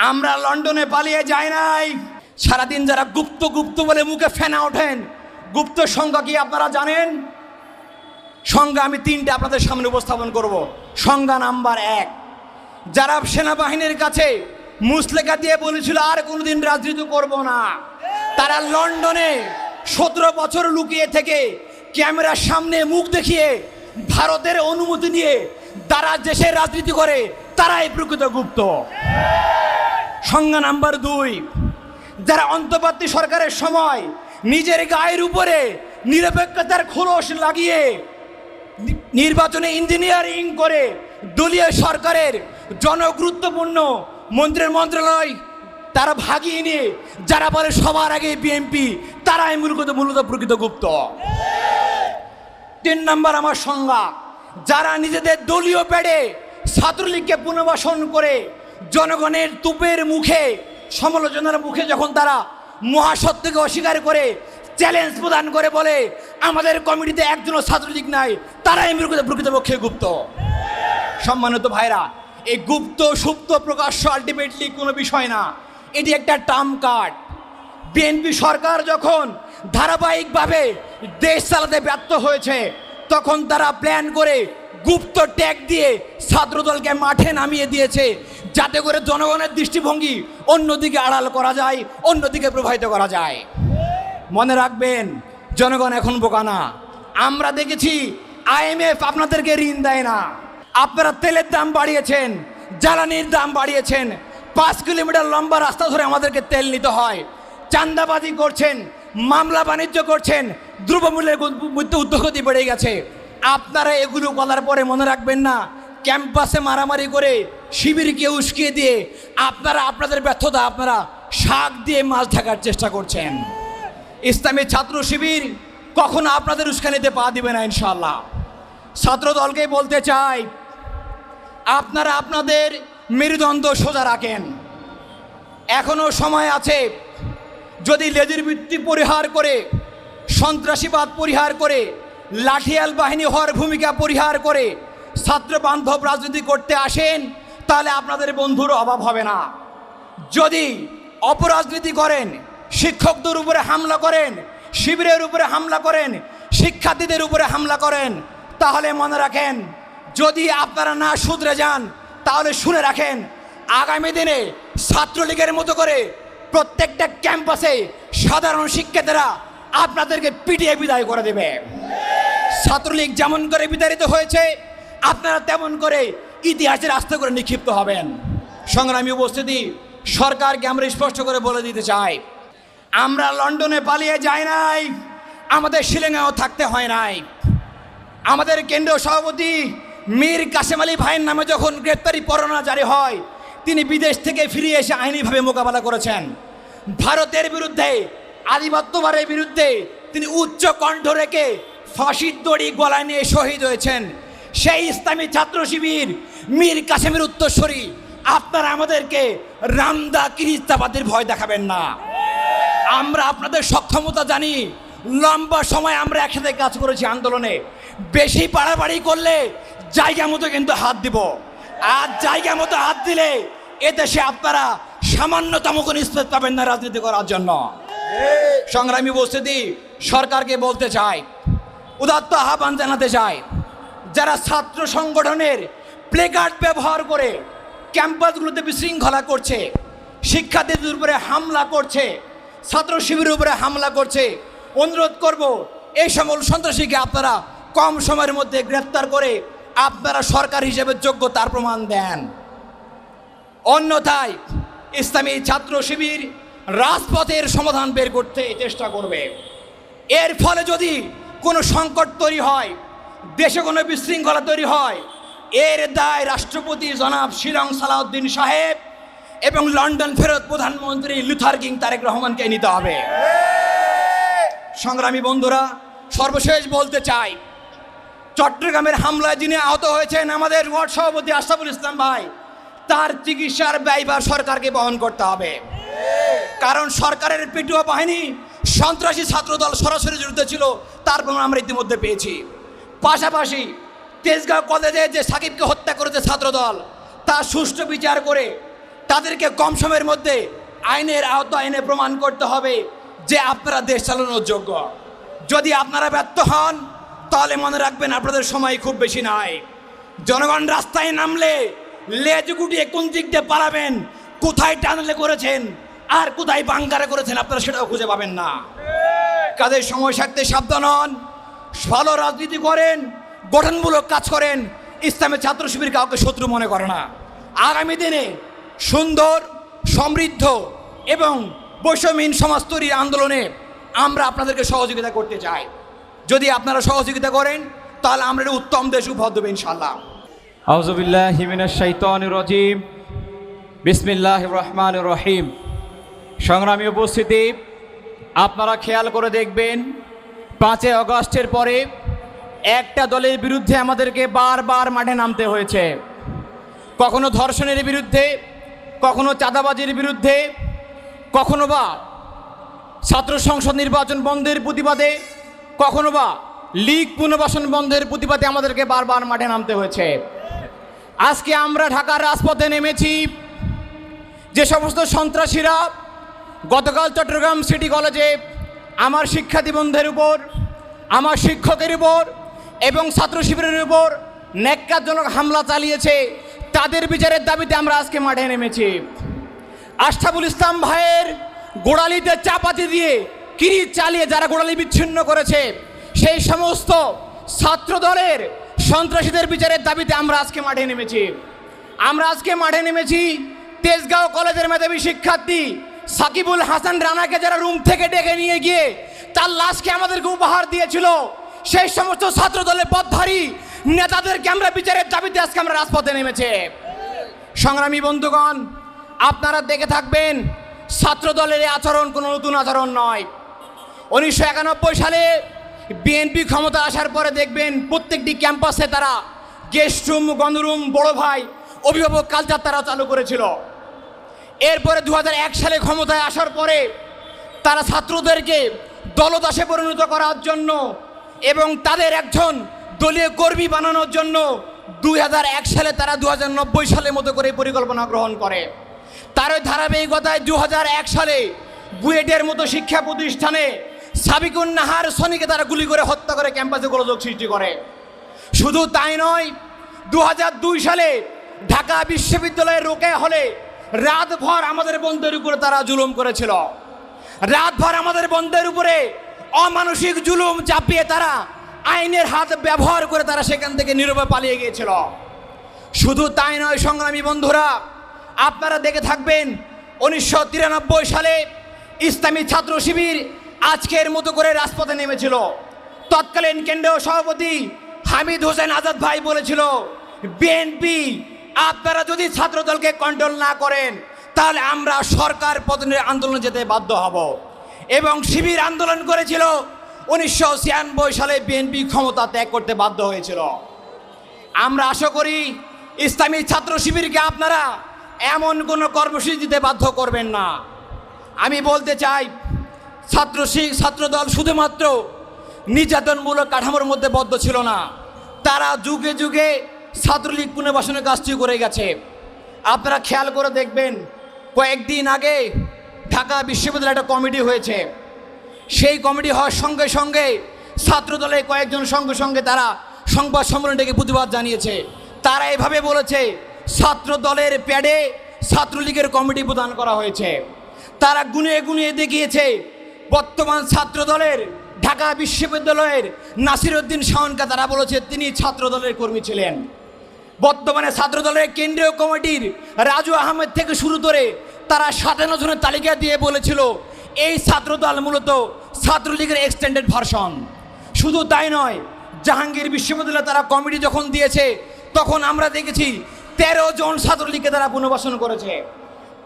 আমরা লন্ডনে পালিয়ে যাই নাই। সারাদিন যারা গুপ্ত গুপ্ত বলে মুখে ফেনা ওঠেন, গুপ্ত সংখ্যা কি আপনারা জানেন? সংজ্ঞা আমি তিনটে আপনাদের সামনে উপস্থাপন করব। সংজ্ঞা নাম্বার 1, যারা সেনাবাহিনীর কাছে মুসলেখা দিয়ে বলেছিল আর কোনোদিন রাজনীতি করব না, তারা লন্ডনে 17 বছর লুকিয়ে থেকে ক্যামেরার সামনে মুখ দেখিয়ে ভারতের অনুমতি নিয়ে তারা দেশের রাজনীতি করে, তারাই প্রকৃত গুপ্ত। সংজ্ঞা নাম্বার 2, যারা অন্তর্বর্তী সরকারের সময় নিজের গায়ের উপরে নিরপেক্ষতার খোলস লাগিয়ে নির্বাচনে ইঞ্জিনিয়ারিং করে দলীয় সরকারের জনগুরুত্বপূর্ণ মন্ত্রীর মন্ত্রণালয় তারা ভাগিয়ে নিয়ে যারা বলে সবার আগে বিএনপি, তারাই মূলত প্রকৃত গুপ্ত। 3 নম্বর আমার সংজ্ঞা, যারা নিজেদের দলীয় প্যাডে ছাত্রলীগকে পুনর্বাসন করে জনগণের তুপের মুখে সমালোচনার মুখে যখন তারা মহাসত্যকে অস্বীকার করে চ্যালেঞ্জ প্রদান করে বলে আমাদের কমিটিতে একজনও ছাত্রলীগ নাই, তারাই প্রকৃতপক্ষে গুপ্ত। সম্মানিত ভাইরা, এই গুপ্ত সুপ্ত প্রকাশ্য আলটিমেটলি কোনো বিষয় না, এটি একটা টার্ম কার্ড। বিএনপি সরকার যখন ধারাবাহিকভাবে দেশ চালাতে ব্যর্থ হয়েছে, তখন তারা প্ল্যান করে গুপ্ত ট্যাগ দিয়ে ছাত্রদলকে মাঠে নামিয়ে দিয়েছে, যাতে করে জনগণের দৃষ্টিভঙ্গি অন্যদিকে আড়াল করা যায়, অন্যদিকে প্রভাবিত করা যায়। মনে রাখবেন, জনগণ এখন বোকা না। আমরা দেখেছি IMF আপনাদেরকে ঋণ দেয় না। আপনারা তেলের দাম বাড়িয়েছেন, জ্বালানির দাম বাড়িয়েছেন, 5 কিলোমিটার লম্বা রাস্তা ধরে আমাদেরকে তেল নিতে হয়। চাঁদাবাজি করছেন, মামলা বাণিজ্য করছেন, দ্রব্যমূল্যের ঊর্ধ্বগতি বেড়ে গেছে। আপনারা এগুলো বলার পরে মনে রাখবেন না, ক্যাম্পাসে মারামারি করে শিবিরকে উস্কিয়ে দিয়ে আপনারা আপনাদের ব্যর্থতা আপনারা শাক দিয়ে মাছ ঢাকার চেষ্টা করছেন। ইসলামী ছাত্র শিবির কখনো আপনাদের উস্কানিতে পা দিবে না ইনশাআল্লাহ। ছাত্র দলকে বলতে চাই, আপনারা আপনাদের মেরুদণ্ড সোজা রাখেন, এখনো সময় আছে। যদি লেজের বৃত্তি পরিহার করে, সন্ত্রাসীবাদ পরিহার করে, লাঠিয়াল বাহিনী হওয়ার ভূমিকা পরিহার করে ছাত্র বান্ধব রাজনীতি করতে আসেন, তাহলে আপনাদের বন্ধুর অভাব হবে না। যদি অপরাজনীতি করেন, শিক্ষকদের উপরে হামলা করেন, শিবিরের উপরে হামলা করেন, শিক্ষার্থীদের উপরে হামলা করেন, তাহলে মনে রাখেন, যদি আপনারা না শুধরে যান, তাহলে শুনে রাখেন, আগামী দিনে ছাত্রলীগের মতো করে প্রত্যেকটা ক্যাম্পাসে সাধারণ শিক্ষার্থীরা আপনাদেরকে পিটিয়ে বিদায় করে দেবে। ছাত্রলীগ যেমন করে বিতাড়িত হয়েছে, আপনারা তেমন করে ইতিহাসের আস্তে করে নিক্ষিপ্ত হবেন। সংগ্রামী উপস্থিতি, সরকারকে আমরা স্পষ্ট করে বলে দিতে চাই, আমরা লন্ডনে পালিয়ে যাই নাই, আমাদের শিলংয়েও থাকতে হয় নাই। আমাদের কেন্দ্রীয় সভাপতি মীর কাসেম আলী ভাইয়ের নামে যখন গ্রেপ্তারি পরোয়ানা জারি হয়, তিনি বিদেশ থেকে ফিরে এসে আইনিভাবে মোকাবেলা করেছেন। ভারতের বিরুদ্ধে, আধিপত্যবাদের বিরুদ্ধে তিনি উচ্চ কণ্ঠ রেখে ফাঁসির দড়ি গলায় নিয়ে শহীদ হয়েছেন। সেই ইসলামী ছাত্র শিবির মীর কাসেমের উত্তরসূরি আপনারা আমাদেরকে রামদা কিরিস্তাবাদের ভয় দেখাবেন না। আমরা আপনাদের সক্ষমতা জানি, লম্বা সময় আমরা একসাথে কাজ করেছি আন্দোলনে। বেশি বাড়াবাড়ি করলে জায়গা মতো কিন্তু হাত দিব, আর জায়গা মতো হাত দিলে এদেশে আপনারা সামান্যতম কোনো স্পেস পাবেন না রাজনীতি করার জন্য। সংগ্রামী উপস্থিতি, সরকারকে বলতে চাই, উদাত্ত আহ্বান জানাতে চাই, যারা ছাত্র সংগঠনের প্লেকার্ড ব্যবহার করে ক্যাম্পাসগুলোতে বিশৃঙ্খলা করছে, শিক্ষার্থীদের উপরে হামলা করছে, ছাত্র শিবিরের উপরে হামলা করছে, অনুরোধ করব এই সমস্ত সন্ত্রাসীকে আপনারা কম সময়ের মধ্যে গ্রেফতার করে আপনারা সরকার হিসেবে যোগ্য তার প্রমাণ দেন। অন্যথায় ইসলামী ছাত্র শিবির রাজপথের সমাধান বের করতে চেষ্টা করবে। এর ফলে যদি কোনো সংকট তৈরি হয়, দেশে কোনো বিশৃঙ্খলা তৈরি হয়, এর দায় রাষ্ট্রপতি জনাব শিলং সালাউদ্দিন সাহেব এবং লন্ডন ফেরত প্রধানমন্ত্রী লুথার কিং তারেক রহমানকে নিতে হবে। সংগ্রামী বন্ধুরা, সর্বশেষ বলতে চাই, চট্টগ্রামের হামলায় যিনি আহত হয়েছেন আমাদের ওয়ার্ড সভাপতি আশরাফুল ইসলাম ভাই, তার চিকিৎসার ব্যয়ভার সরকারকে বহন করতে হবে। কারণ সরকারের পেটুয়া বাহিনী সন্ত্রাসী ছাত্রদল সরাসরি জড়িত ছিল, তার প্রমাণ আমরা ইতিমধ্যে পেয়েছি। পাশাপাশি তেজগাঁও কলেজে যে সাকিবকে হত্যা করেছে ছাত্রদল, তার সুষ্ঠু বিচার করে তাদেরকে কম সময়ের মধ্যে আইনের আওতায় এনে প্রমাণ করতে হবে যে আপনারা দেশ চালানোর যোগ্য। যদি আপনারা ব্যর্থ হন তাহলে মনে রাখবেন আপনাদের সময় খুব বেশি নাই। জনগণ রাস্তায় নামলে লেজ গুটিয়ে কোন দিক দিয়ে পালাবেন, কোথায় টানেলে করেছেন আর কোথায় বাঙ্গারে করেছেন আপনারা সেটাও খুঁজে পাবেন না। কাদের সময় থাকতে সাবধান হন, ভালো রাজনীতি করেন, গঠনমূলক কাজ করেন। ইসলামের ছাত্র শিবির কাউকে শত্রু মনে করে না। আগামী দিনে সুন্দর, সমৃদ্ধ এবং বৈষম্যহীন সমাজ তৈরির আন্দোলনে আমরা আপনাদেরকে সহযোগিতা করতে চাই। যদি আপনারা সহযোগিতা করেন তাহলে আমরা একটা উত্তম দেশ উপহার দেবো ইনশাআল্লাহ। আউযু বিল্লাহি মিনাশ শাইতানির রাজিম। বিসমিল্লাহির রহমানির রহিম। সংগ্রামী উপস্থিতি, আপনারা খেয়াল করে দেখবেন 5 আগস্টের পরে একটা দলের বিরুদ্ধে আমাদেরকে বারবার মাঠে নামতে হয়েছে। কখনো ধর্ষণের বিরুদ্ধে, কখনো চাঁদাবাজির বিরুদ্ধে, কখনো বা ছাত্র সংসদ নির্বাচন বন্ধের প্রতিবাদে, কখনো বা লীগ পুনর্বাসন বন্ধের প্রতিবাদে আমাদেরকে বারবার মাঠে নামতে হয়েছে। আজকে আমরা ঢাকার রাজপথে নেমেছি। যে সমস্ত সন্ত্রাসীরা গতকাল চট্টগ্রাম সিটি কলেজে আমার শিক্ষার্থী বন্ধুদের উপর, আমার শিক্ষকের উপর এবং ছাত্র শিবিরের উপর ন্যাক্কারজনক হামলা চালিয়েছে, তাদের বিচারের দাবিতে আমরা আজকে মাঠে নেমেছি। আশরাফুল ইসলাম ভাইয়ের গোড়ালিতে চাপাতি দিয়ে কিরিচ চালিয়ে যারা গোড়ালি বিচ্ছিন্ন করেছে, সেই সমস্ত ছাত্র দলের সন্ত্রাসীদের বিচারের দাবিতে আমরা আজকে মাঠে নেমেছি। আমরা আজকে মাঠে নেমেছি তেজগাঁও কলেজের মেধাবী শিক্ষার্থী সাকিবুল হাসান রানাকে যারা রুম থেকে ডেকে নিয়ে গিয়ে তার লাশকে আমাদেরকে উপহার দিয়েছিল, সেই সমস্ত ছাত্র দলের পথধারী নেতাদেরকে আমরা বিচারের দাবিতে আজকে আমরা রাজপথে নেমেছে। সংগ্রামী বন্ধুগণ, আপনারা দেখে থাকবেন ছাত্র দলের এই আচরণ কোনো নতুন আচরণ নয়। 1991 সালে বিএনপি ক্ষমতা আসার পরে দেখবেন প্রত্যেকটি ক্যাম্পাসে তারা গেস্ট রুম, গণরুম, বড় ভাই, অভিভাবক কালচার তারা চালু করেছিল। এরপরে 2001 সালে ক্ষমতায় আসার পরে তারা ছাত্রদেরকে দলদাসে পরিণত করার জন্য এবং তাদের একজন দলীয় কর্মী বানানোর জন্য 2001 সালে তারা 2090 সালের মতো করে পরিকল্পনা গ্রহণ করে। তার ওই ধারাবাহিকতায় 2001 সালে বুয়েটের মতো শিক্ষা প্রতিষ্ঠানে সাবিকুন নাহার সনিকে তারা গুলি করে হত্যা করে ক্যাম্পাসে গোলযোগ সৃষ্টি করে। শুধু তাই নয়, 2002 সালে ঢাকা বিশ্ববিদ্যালয়ের রোকেয়া হলে রাতভর আমাদের বন্ধুদের উপরে তারা জুলুম করেছিল। রাতভর আমাদের বন্ধুদের উপরে অমানসিক জুলুম চাপিয়ে তারা আইনের হাত ব্যবহার করে তারা সেখান থেকে নীরবে পালিয়ে গিয়েছিল। শুধু তাই নয় সংগ্রামী বন্ধুরা, আপনারা দেখে থাকবেন 1993 সালে ইসলামী ছাত্র শিবির আজকের মতো করে রাজপথে নেমেছিল। তৎকালীন কেন্দ্রীয় সভাপতি হামিদ হোসেন আজাদ ভাই বলেছিল, বিএনপি আপনারা যদি ছাত্র দলকে কন্ট্রোল না করেন তাহলে আমরা সরকার পতনের আন্দোলনে যেতে বাধ্য হব। এবং শিবির আন্দোলন করেছিল। 1996 সালে বিএনপি ক্ষমতা ত্যাগ করতে বাধ্য হয়েছিল। আমরা আশা করি ইসলামী ছাত্র শিবিরকে আপনারা এমন কোনো কর্মসূচি দিতে বাধ্য করবেন না। আমি বলতে চাই, ছাত্রদল শুধুমাত্র নির্যাতনমূলক কাঠামোর মধ্যে বদ্ধ ছিল না, তারা যুগে যুগে ছাত্রলীগ পুনর্বাসনের কাজটি করে গেছে। আপনারা খেয়াল করে দেখবেন, কয়েকদিন আগে ঢাকা বিশ্ববিদ্যালয়ে একটা কমিটি হয়েছে। সেই কমিটি হওয়ার সঙ্গে সঙ্গে ছাত্রদলের কয়েকজন সঙ্গে সঙ্গে তারা সংবাদ সম্মেলন ডেকে প্রতিবাদ জানিয়েছে। তারা এভাবে বলেছে, ছাত্র দলের প্যাডে ছাত্রলীগের কমিটি প্রদান করা হয়েছে। তারা গুনিয়ে গুনিয়ে দেখিয়েছে বর্তমান ছাত্র দলের ঢাকা বিশ্ববিদ্যালয়ের নাসিরউদ্দিন শাওনকে তারা বলেছে তিনি ছাত্র দলের কর্মী ছিলেন। বর্তমানে ছাত্র দলের কেন্দ্রীয় কমিটির রাজু আহমেদ থেকে শুরু করে তারা 57 জনের তালিকা দিয়ে বলেছিল এই ছাত্রদল মূলত ছাত্রলীগের এক্সটেন্ডেড ভার্সন। শুধু তাই নয়, জাহাঙ্গীর বিশ্ববিদ্যালয়ে তারা কমিটি যখন দিয়েছে তখন আমরা দেখেছি 13 জন ছাত্রলীগকে তারা পুনর্বাসন করেছে।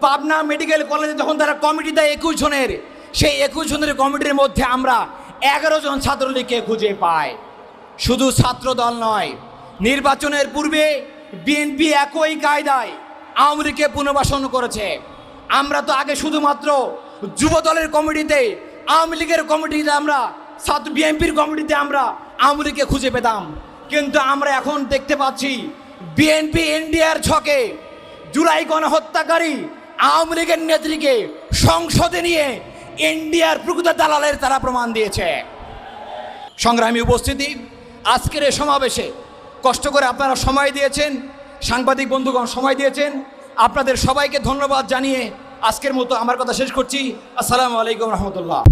পাবনা মেডিকেল কলেজে যখন তারা কমিটি দেয় 21 জনের, সেই 21 জনের কমিটির মধ্যে আমরা 11 জন ছাত্রলীগকে খুঁজে পাই। শুধু ছাত্র দল নয়, নির্বাচনের পূর্বে বিএনপি একই কায়দায় আওয়ামী লীগকে পুনর্বাসন করেছে। আমরা তো আগে শুধুমাত্র যুব দলের কমিটিতে, আওয়ামী লীগের কমিটিতে, আমরা বিএনপির কমিটিতে আমরা আওয়ামী লীগকে খুঁজে পেতাম, কিন্তু আমরা এখন দেখতে পাচ্ছি বিএনপি ইন্ডিয়ার ছকে জুলাই গণহত্যাকারী আওয়ামী লীগের নেত্রীকে সংসদে নিয়ে ইন্ডিয়ার প্রকৃত দালালের তারা প্রমাণ দিয়েছে। সংগ্রামী উপস্থিতি, আজকের এই সমাবেশে কষ্ট করে আপনারা সময় দিয়েছেন, সাংবাদিক বন্ধুগণ সময় দিয়েছেন, আপনাদের সবাইকে ধন্যবাদ জানিয়ে আজকের মতো আমার কথা শেষ করছি। আসসালামু আলাইকুম রহমতুল্লাহ।